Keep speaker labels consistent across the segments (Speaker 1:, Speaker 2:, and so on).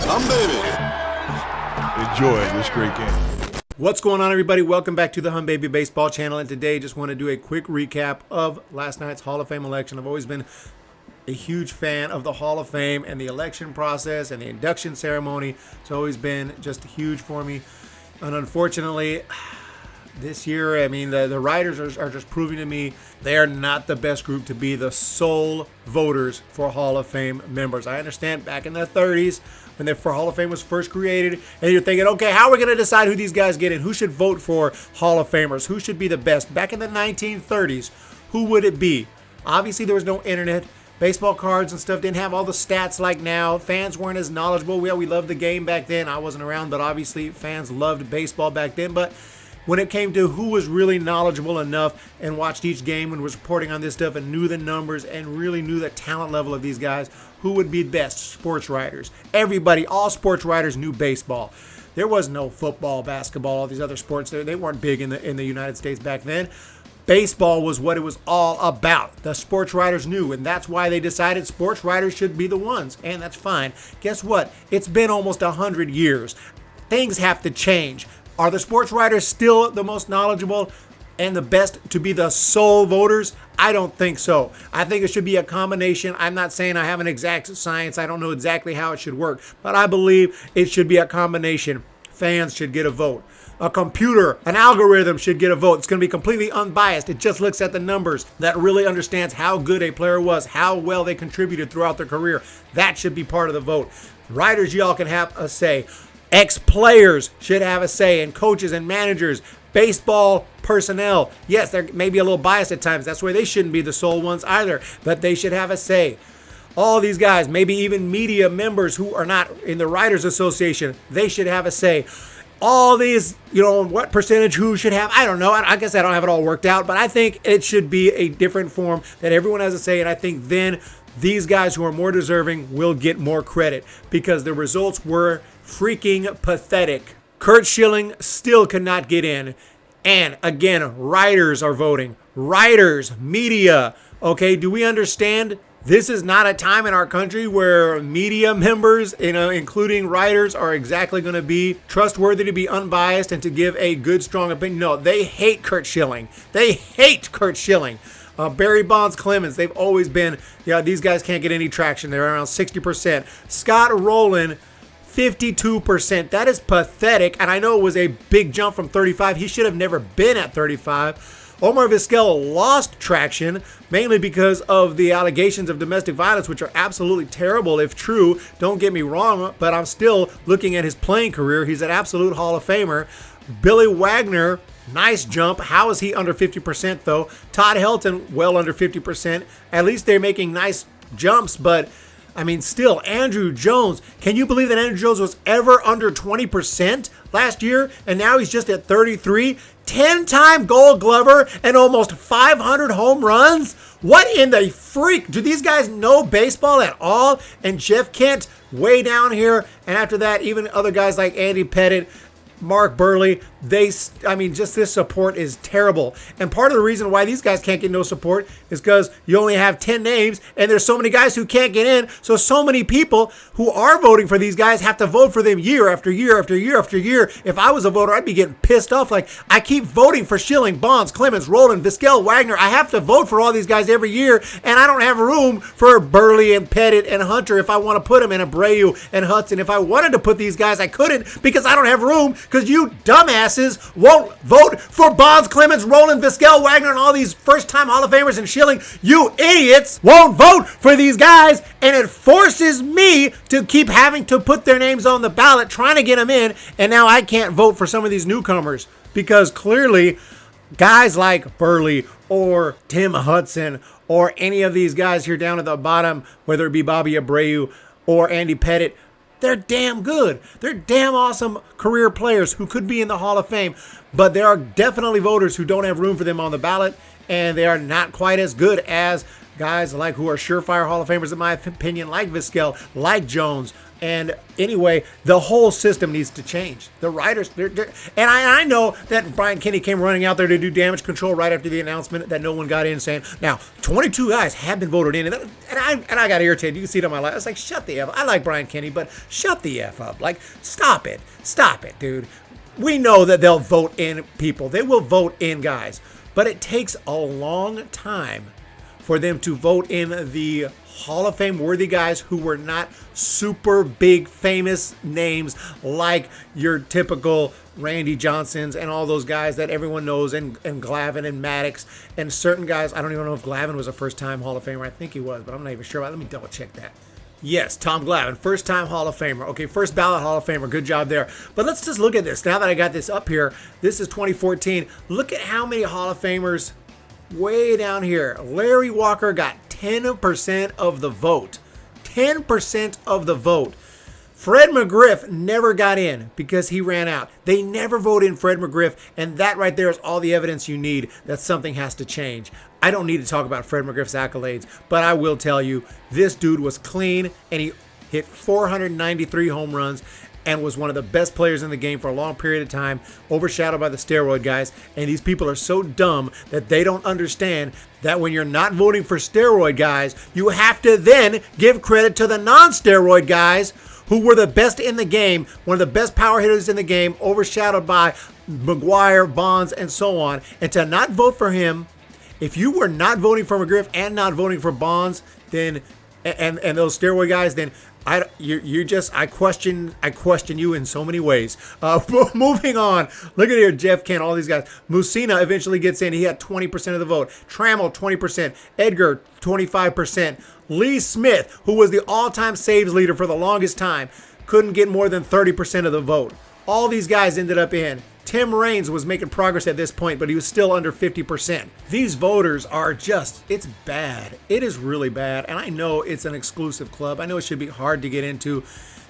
Speaker 1: Humm, baby.
Speaker 2: Enjoy this great game.
Speaker 3: What's going on, everybody? Welcome back to the Humm Baby Baseball channel, and today just want to do a quick recap of last night's Hall of Fame election. I've always been a huge fan of the Hall of Fame and the election process and the induction ceremony. It's always been just huge for me. And unfortunately, this year, I mean, the writers are just proving to me they are not the best group to be the sole voters for Hall of Fame members. I understand back in the 30s when the Hall of Fame was first created, and you're thinking, okay, how are we going to decide who these guys get in? Who should vote for Hall of Famers? Who should be the best? Back in the 1930s, who would it be? Obviously, there was no internet. Baseball cards and stuff didn't have all the stats like now. Fans weren't as knowledgeable. We loved the game back then. I wasn't around, but obviously fans loved baseball back then. But when it came to who was really knowledgeable enough and watched each game and was reporting on this stuff and knew the numbers and really knew the talent level of these guys, who would be best? Sports writers. Everybody, all sports writers knew baseball. There was no football, basketball, all these other sports. They weren't big in the United States back then. Baseball was what it was all about. The sports writers knew, and that's why they decided sports writers should be the ones, and that's fine. Guess what? It's been almost 100 years. Things have to change. Are the sports writers still the most knowledgeable and the best to be the sole voters? I don't think so. I think it should be a combination. I'm not saying I have an exact science. I don't know exactly how it should work, but I believe it should be a combination. Fans should get a vote. A computer, an algorithm should get a vote. It's going to be completely unbiased. It just looks at the numbers. That really understands how good a player was, how well they contributed throughout their career. That should be part of the vote. Writers, y'all can have a say. Ex-players should have a say, and coaches and managers, baseball personnel. Yes, they're maybe a little biased at times. That's why they shouldn't be the sole ones either, but they should have a say. All these guys, maybe even media members who are not in the Writers Association, they should have a say. All these, what percentage who should have, I don't know. I guess I don't have it all worked out, but I think it should be a different form that everyone has a say, and I think then these guys who are more deserving will get more credit because the results were freaking pathetic. Curt Schilling still cannot get in. And again, writers are voting. Writers, media. Okay, do we understand? This is not a time in our country where media members, including writers, are exactly going to be trustworthy to be unbiased and to give a good, strong opinion. No, they hate Curt Schilling. They hate Curt Schilling. Barry Bonds, Clemens, they've always been, these guys can't get any traction. They're around 60%. Scott Rowland, 52%. That is pathetic. And I know it was a big jump from 35. He should have never been at 35. Omar Vizquel lost traction, mainly because of the allegations of domestic violence, which are absolutely terrible if true. Don't get me wrong, but I'm still looking at his playing career. He's an absolute Hall of Famer. Billy Wagner, nice jump. How is he under 50% though? Todd Helton, well under 50%. At least they're making nice jumps, but I mean, still, Andruw Jones. Can you believe that Andruw Jones was ever under 20% last year? And now he's just at 33? 10-time Gold Glover and almost 500 home runs? What in the freak? Do these guys know baseball at all? And Jeff Kent way down here. And after that, even other guys like Andy Pettitte, Mark Burley, just this support is terrible. And part of the reason why these guys can't get no support is because you only have 10 names and there's so many guys who can't get in. So many people who are voting for these guys have to vote for them year after year after year after year. If I was a voter, I'd be getting pissed off. Like, I keep voting for Schilling, Bonds, Clemens, Rowland, Vizquel, Wagner. I have to vote for all these guys every year, and I don't have room for Burley and Pettitte and Hunter if I want to put them in Abreu and Hudson. If I wanted to put these guys, I couldn't because I don't have room because you dumbasses won't vote for Bonds, Clemens, Rowland, Vizquel, Wagner, and all these first-time Hall of Famers and Schilling. You idiots won't vote for these guys, and it forces me to keep having to put their names on the ballot, trying to get them in, and now I can't vote for some of these newcomers because clearly guys like Burley or Tim Hudson or any of these guys here down at the bottom, whether it be Bobby Abreu or Andy Pettitte, they're damn good. They're damn awesome career players who could be in the Hall of Fame. But there are definitely voters who don't have room for them on the ballot, and they are not quite as good as guys like who are surefire Hall of Famers, in my opinion, like Vizquel, like Jones, And anyway, the whole system needs to change. The writers, and I know that Brian Kenny came running out there to do damage control right after the announcement that no one got in, saying, now, 22 guys have been voted in. And I got irritated. You can see it on my life. I was like, shut the F up. I like Brian Kenny, but shut the F up. Like, stop it. Stop it, dude. We know that they'll vote in people. They will vote in guys. But it takes a long time for them to vote in the Hall of Fame worthy guys who were not super big famous names like your typical Randy Johnsons and all those guys that everyone knows, and Glavine and Maddox and certain guys. I don't even know if Glavine was a first-time Hall of Famer. I think he was, but I'm not even sure. Let me double check that. Yes, Tom Glavine, first-time Hall of Famer. Okay, first ballot Hall of Famer. Good job there. But let's just look at this. Now that I got this up here, this is 2014. Look at how many Hall of Famers way down here. Larry Walker got 10% of the vote. 10% of the vote. Fred McGriff never got in because he ran out. They never voted in Fred McGriff, and that right there is all the evidence you need that something has to change. I don't need to talk about Fred McGriff's accolades, but I will tell you, this dude was clean, and he hit 493 home runs and was one of the best players in the game for a long period of time, overshadowed by the steroid guys. And these people are so dumb that they don't understand that when you're not voting for steroid guys, you have to then give credit to the non-steroid guys who were the best in the game, one of the best power hitters in the game, overshadowed by McGuire, Bonds, and so on. And to not vote for him, if you were not voting for McGriff and not voting for Bonds, then and those steroid guys, then I question you in so many ways. Moving on. Look at here, Jeff Kent, all these guys. Musina eventually gets in. He had 20% of the vote. Trammell, 20%. Edgar, 25%. Lee Smith, who was the all-time saves leader for the longest time, couldn't get more than 30% of the vote. All these guys ended up in. Tim Raines was making progress at this point, but he was still under 50%. These voters are just, it's bad. It is really bad. And I know it's an exclusive club. I know it should be hard to get into.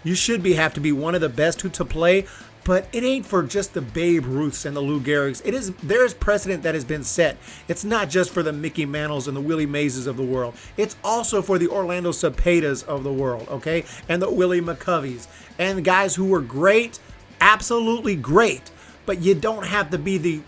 Speaker 3: You should have to be one of the best to play, but it ain't for just the Babe Ruths and the Lou Gehrig's. There's precedent that has been set. It's not just for the Mickey Mantles and the Willie Mazes of the world. It's also for the Orlando Cepedas of the world, okay? And the Willie McCoveys. And guys who were great, absolutely great. But you don't have to be the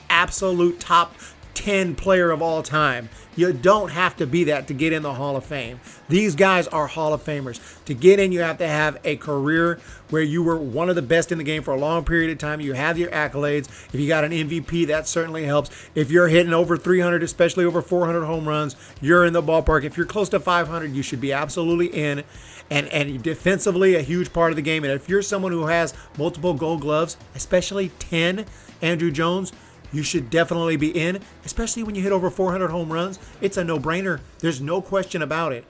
Speaker 3: absolute top 10 player of all time. You don't have to be that to get in the Hall of Fame. These guys are Hall of Famers. To get in, you have to have a career where you were one of the best in the game for a long period of time. You have your accolades. If you got an MVP, that certainly helps. If you're hitting over 300, especially over 400 home runs, you're in the ballpark. If you're close to 500, you should be absolutely in. And defensively, a huge part of the game. And if you're someone who has multiple Gold Gloves, especially 10, Andruw Jones, you should definitely be in, especially when you hit over 400 home runs. It's a no-brainer. There's no question about it.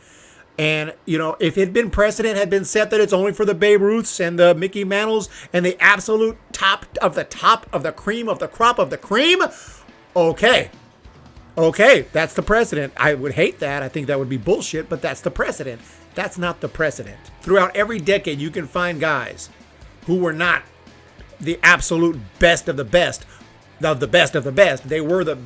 Speaker 3: And, you know, if precedent had been set that it's only for the Babe Ruths and the Mickey Mantles and the absolute top of the cream of the crop of the cream, okay, that's the precedent. I would hate that. I think that would be bullshit, but that's the precedent. That's not the precedent. Throughout every decade, you can find guys who were not the absolute best of the best, of the best of the best. They were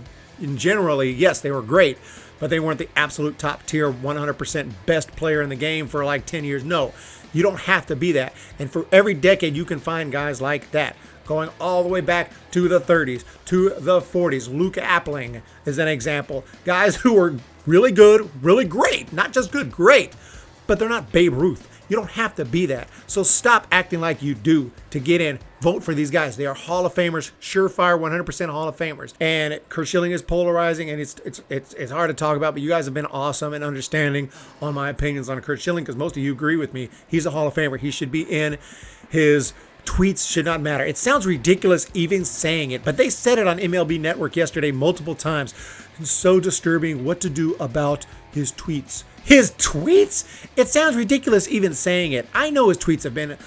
Speaker 3: generally, yes, they were great, but they weren't the absolute top tier, 100% best player in the game for like 10 years. No, you don't have to be that. And for every decade, you can find guys like that. Going all the way back to the 30s, to the 40s. Luke Appling is an example. Guys who were really good, really great. Not just good, great. But they're not Babe Ruth. You don't have to be that. So stop acting like you do to get in. Vote for these guys. They are Hall of Famers, surefire 100% Hall of Famers. And Curt Schilling is polarizing, and it's hard to talk about, but you guys have been awesome and understanding on my opinions on Curt Schilling, because most of you agree with me. He's a Hall of Famer. He should be in. His tweets should not matter. It sounds ridiculous even saying it, but they said it on MLB Network yesterday multiple times. It's so disturbing what to do about his tweets. His tweets? It sounds ridiculous even saying it. I know his tweets have been,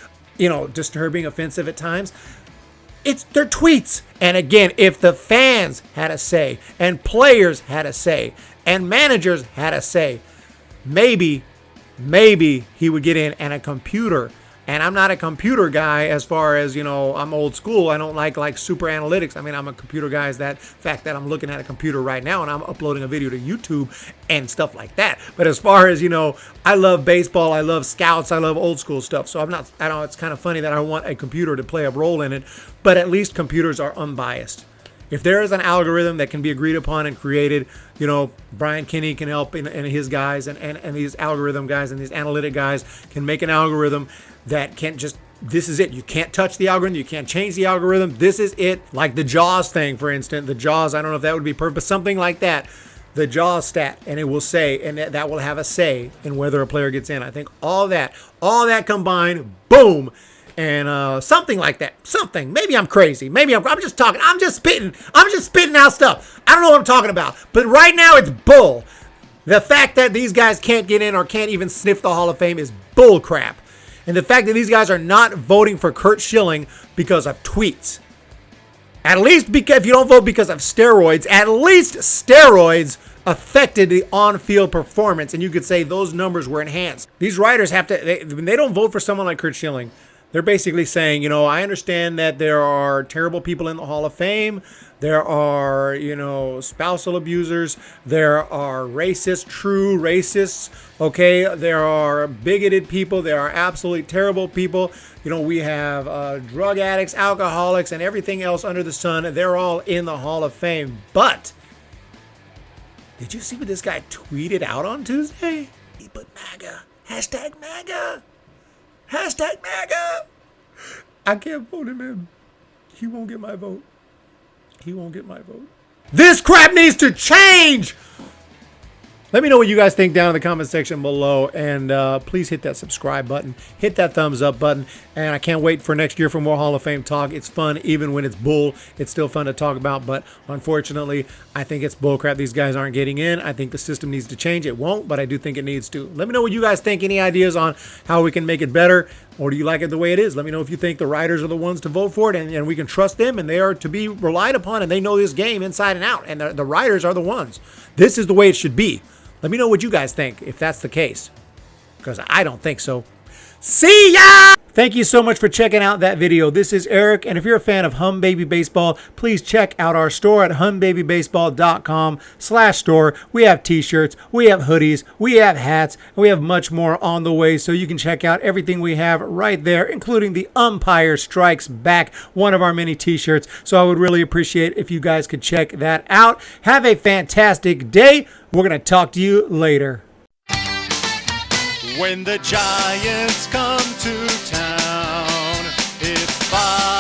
Speaker 3: disturbing, offensive at times. It's their tweets. And again, if the fans had a say, and players had a say, and managers had a say, maybe he would get in, and a computer, And I'm not a computer guy as far as, I'm old school. I don't like super analytics. I mean, I'm a computer guy is that fact that I'm looking at a computer right now and I'm uploading a video to YouTube and stuff like that. But as far as, I love baseball, I love scouts, I love old school stuff. So I know it's kind of funny that I want a computer to play a role in it, but at least computers are unbiased. If there is an algorithm that can be agreed upon and created, Brian Kinney can help and his guys and these algorithm guys and these analytic guys can make an algorithm that can't just, this is it. You can't touch the algorithm. You can't change the algorithm. This is it. Like the Jaws thing, for instance. The Jaws, I don't know if that would be perfect, but something like that. The Jaws stat, and it will say, and that will have a say in whether a player gets in. I think all that combined, boom, and something like that. Something. Maybe I'm crazy. Maybe I'm just talking. I'm just spitting out stuff. I don't know what I'm talking about. But right now it's bull. The fact that these guys can't get in or can't even sniff the Hall of Fame is bull crap. And the fact that these guys are not voting for Curt Schilling because of tweets. At least because if you don't vote because of steroids, at least steroids affected the on-field performance. And you could say those numbers were enhanced. These writers when they don't vote for someone like Curt Schilling, they're basically saying, I understand that there are terrible people in the Hall of Fame. There are, spousal abusers. There are racists, true racists. Okay. There are bigoted people. There are absolutely terrible people. We have drug addicts, alcoholics, and everything else under the sun. They're all in the Hall of Fame. But did you see what this guy tweeted out on Tuesday? He put MAGA. Hashtag MAGA. Hashtag MAGA. I can't vote him in. He won't get my vote. He won't get my vote. This crap needs to change. Let me know what you guys think down in the comment section below. And please hit that subscribe button. Hit that thumbs up button. And I can't wait for next year for more Hall of Fame talk. It's fun even when it's bull. It's still fun to talk about. But unfortunately, I think it's bull crap. These guys aren't getting in. I think the system needs to change. It won't, but I do think it needs to. Let me know what you guys think. Any ideas on how we can make it better? Or do you like it the way it is? Let me know if you think the writers are the ones to vote for it and we can trust them and they are to be relied upon and they know this game inside and out. And the writers are the ones. This is the way it should be. Let me know what you guys think if that's the case, because I don't think so. See ya! Thank you so much for checking out that video. This is Eric, and if you're a fan of Humm Baby Baseball, please check out our store at hummbabybaseball.com/store. We have t-shirts, we have hoodies, we have hats, and we have much more on the way, so you can check out everything we have right there, including the Umpire Strikes Back, one of our many t-shirts. So I would really appreciate if you guys could check that out. Have a fantastic day. We're going to talk to you later.
Speaker 1: When the Giants come to town, it's 5